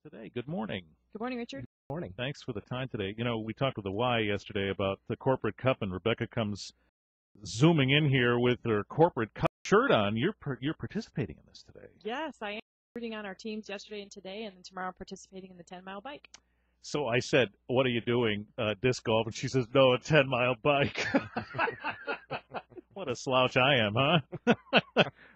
Today. Good morning. Good morning, Richard. Morning. Thanks for the time today. You know, we talked with the Y yesterday about the corporate cup, and Rebecca comes zooming in here with her corporate cup shirt on. You're participating in this today. Yes, I am rooting on our teams yesterday and today, and then tomorrow participating in the 10-mile bike. So I said, "What are you doing? Disc golf?" And she says, "No, a 10-mile bike." What a slouch I am, huh?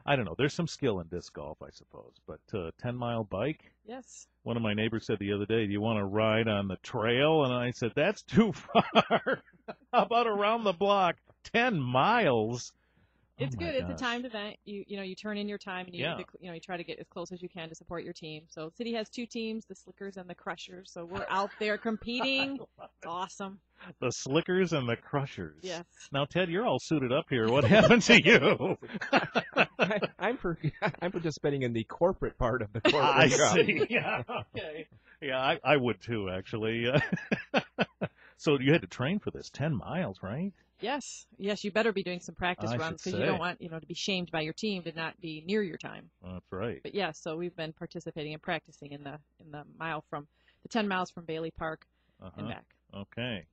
I don't know. There's some skill in disc golf, I suppose, but 10-mile bike. Yes. One of my neighbors said the other day, "Do you want to ride on the trail?" And I said, "That's too far. How about around the block? 10 miles." It's Oh my good. It's a gosh. timed event. You turn in your time, and Yeah. you try to get as close as you can to support your team. So the city has two teams, the Slickers and the Crushers. So we're out there competing. It's awesome. The Slickers and the Crushers. Yes. Now, Ted, you're all suited up here. What happened to you? I'm participating in the corporate part of the corporate I cup. see. Yeah. Okay. Yeah, I would too, actually. So you had to train for this 10 miles, right? Yes. Yes, you better be doing some practice I runs should because you say. don't want, to be shamed by your team to not be near your time. That's right. But yes, so we've been participating and practicing in the mile from the 10 miles from Bailey Park and back. Okay.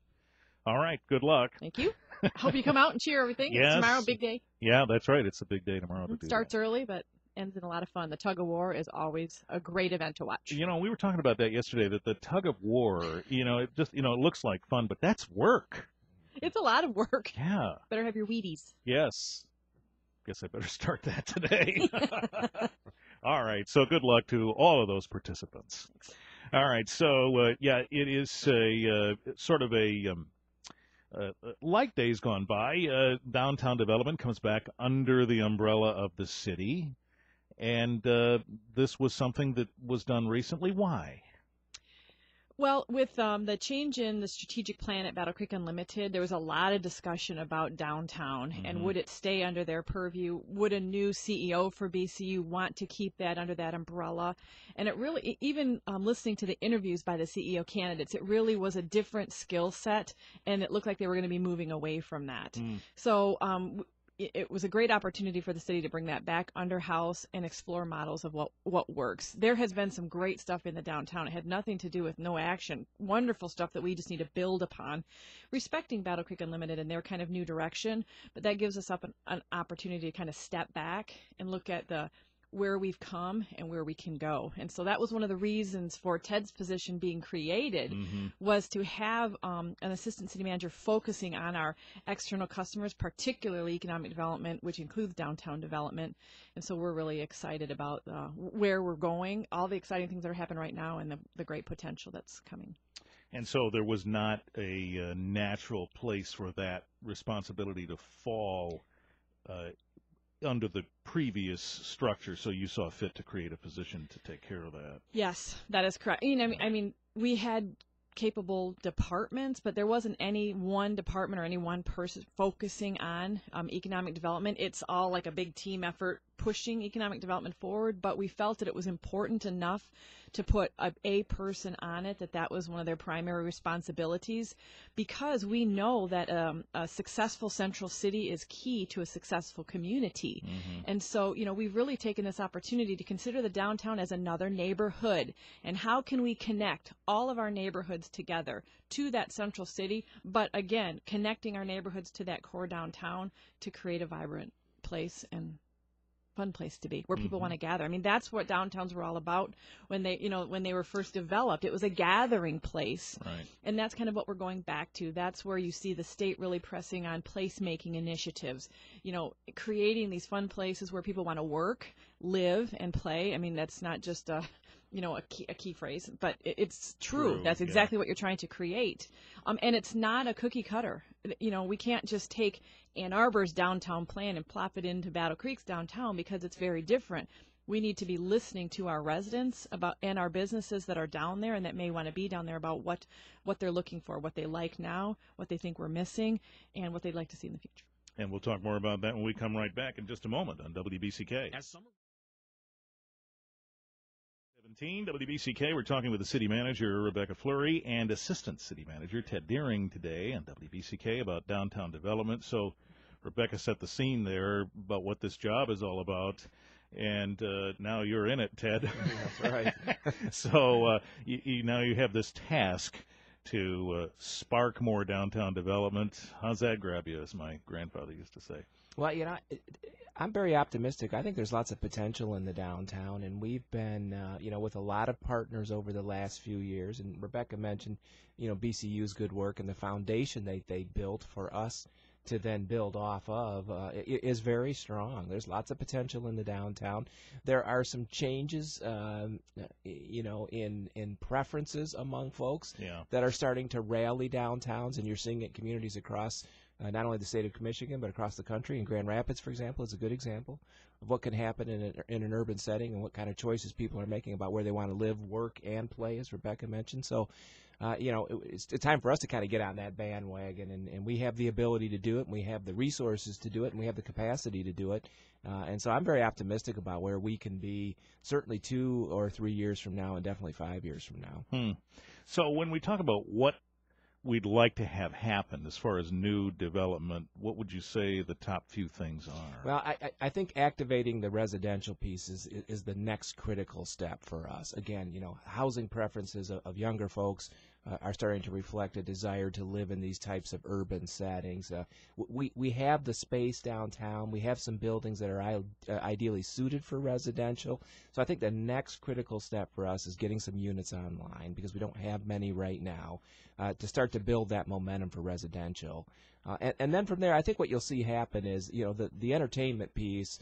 All right. Good luck. Thank you. Hope you come out and cheer everything. Yes. Tomorrow, big day. Yeah, that's right. It's a big day tomorrow to do Starts that. early, but ends in a lot of fun. The tug of war is always a great event to watch. You know, we were talking about that yesterday, that the tug of war, it looks like fun, but that's work. It's a lot of work. Yeah. Better have your Wheaties. Yes. Guess I better start that today. All right. So good luck to all of those participants. All right. So, it is a sort of a like days gone by. Downtown development comes back under the umbrella of the city. And this was something that was done recently. Why? Well, with the change in the strategic plan at Battle Creek Unlimited, there was a lot of discussion about downtown and would it stay under their purview? Would a new CEO for BCU want to keep that under that umbrella? And it really, even listening to the interviews by the CEO candidates, it really was a different skill set, and it looked like they were going to be moving away from that. So it was a great opportunity for the city to bring that back under house and explore models of what works. There has been some great stuff in the downtown. It had nothing to do with no action. Wonderful stuff that we just need to build upon, respecting Battle Creek Unlimited and their kind of new direction. But that gives us an opportunity to kind of step back and look at where we've come and where we can go. And so that was one of the reasons for Ted's position being created, was to have an assistant city manager focusing on our external customers, particularly economic development, which includes downtown development. And so we're really excited about where we're going, all the exciting things that are happening right now, and the great potential that's coming. And so there was not a natural place for that responsibility to fall under the previous structure, so you saw fit to create a position to take care of that. Yes, that is correct. I mean, we had capable departments, but there wasn't any one department or any one person focusing on economic development. It's all like a big team effort pushing economic development forward, but we felt that it was important enough to put a person on it, that was one of their primary responsibilities, because we know that a successful central city is key to a successful community. And so, we've really taken this opportunity to consider the downtown as another neighborhood, and how can we connect all of our neighborhoods together to that central city, but again, connecting our neighborhoods to that core downtown to create a vibrant place and fun place to be, where people want to gather. I mean, that's what downtowns were all about when they were first developed. It was a gathering place. Right. And that's kind of what we're going back to. That's where you see the state really pressing on place-making initiatives, creating these fun places where people want to work, live, and play. I mean, that's not just a key phrase, but it's true. That's exactly what you're trying to create. And it's not a cookie cutter. We can't just take Ann Arbor's downtown plan and plop it into Battle Creek's downtown, because it's very different. We need to be listening to our residents and our businesses that are down there and that may want to be down there about what they're looking for, what they like now, what they think we're missing, and what they'd like to see in the future. And we'll talk more about that when we come right back in just a moment on WBCK. 17 WBCK, we're talking with the city manager, Rebecca Fleury, and assistant city manager, Ted Deering, today on WBCK about downtown development. So Rebecca set the scene there about what this job is all about. and now you're in it, Ted. That's right. So now you have this task to spark more downtown development. How's that grab you, as my grandfather used to say? Well, I'm very optimistic. I think there's lots of potential in the downtown, and we've been, with a lot of partners over the last few years. And Rebecca mentioned, BCU's good work and the foundation they built for us to then build off of is very strong. There's lots of potential in the downtown. There are some changes, in preferences among folks that are starting to rally downtowns, and you're seeing it in communities across not only the state of Michigan, but across the country. And Grand Rapids, for example, is a good example of what can happen in an urban setting and what kind of choices people are making about where they want to live, work, and play, as Rebecca mentioned. So, it's time for us to kind of get on that bandwagon, and we have the ability to do it, and we have the resources to do it, and we have the capacity to do it. And so I'm very optimistic about where we can be, certainly 2 or 3 years from now, and definitely 5 years from now. So when we talk about what we'd like to have happen as far as new development, what would you say the top few things are? Well, I think activating the residential piece is the next critical step for us. Again, housing preferences of younger folks are starting to reflect a desire to live in these types of urban settings. We have the space downtown. We have some buildings that are ideally suited for residential. So I think the next critical step for us is getting some units online, because we don't have many right now, to start to build that momentum for residential. And then from there, I think what you'll see happen is, the entertainment piece,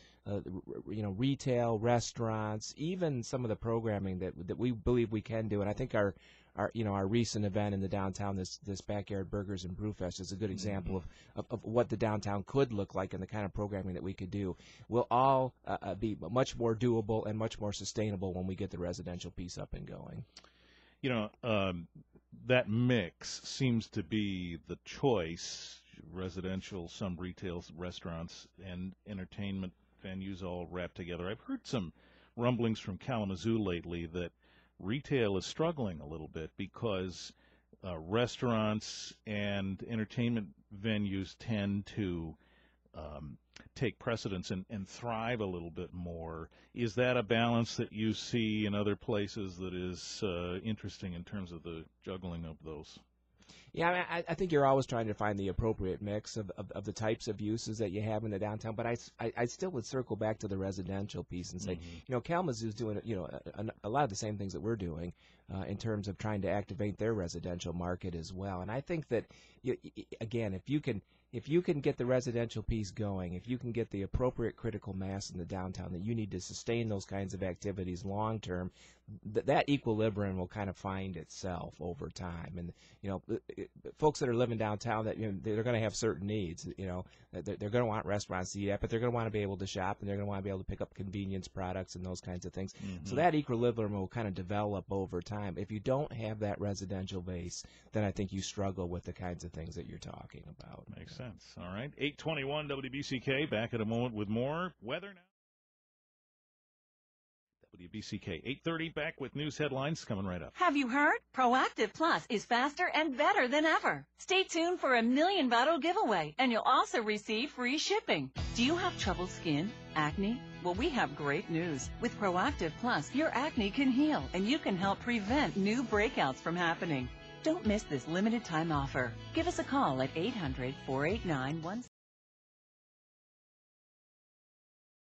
retail, restaurants, even some of the programming that we believe we can do. And I think our recent event in the downtown, this Backyard Burgers and Brewfest, is a good example of what the downtown could look like and the kind of programming that we could do. Will all be much more doable and much more sustainable when we get the residential piece up and going. That mix seems to be the choice: residential, some retail, restaurants, and entertainment venues all wrapped together. I've heard some rumblings from Kalamazoo lately that retail is struggling a little bit because restaurants and entertainment venues tend to take precedence and thrive a little bit more. Is that a balance that you see in other places that is interesting in terms of the juggling of those? Yeah, I think you're always trying to find the appropriate mix of the types of uses that you have in the downtown, but I still would circle back to the residential piece and say, Kalamazoo's doing, a lot of the same things that we're doing in terms of trying to activate their residential market as well. And I think that, again, if you can get the residential piece going, if you can get the appropriate critical mass in the downtown that you need to sustain those kinds of activities long term, that equilibrium will kind of find itself over time. And folks that are living downtown, that they're going to have certain needs. They're going to want restaurants to eat at, but they're going to want to be able to shop, and they're going to want to be able to pick up convenience products and those kinds of things. So that equilibrium will kind of develop over time. If you don't have that residential base, then I think you struggle with the kinds of things that you're talking about. Makes sense. All right. 8:21 WBCK. Back in a moment with more weather now. WBCK 8:30, back with news headlines coming right up. Have you heard? Proactive Plus is faster and better than ever. Stay tuned for a 1,000,000 bottle giveaway, and you'll also receive free shipping. Do you have troubled skin? Acne? Well, we have great news. With Proactive Plus, your acne can heal, and you can help prevent new breakouts from happening. Don't miss this limited time offer. Give us a call at 800-489-17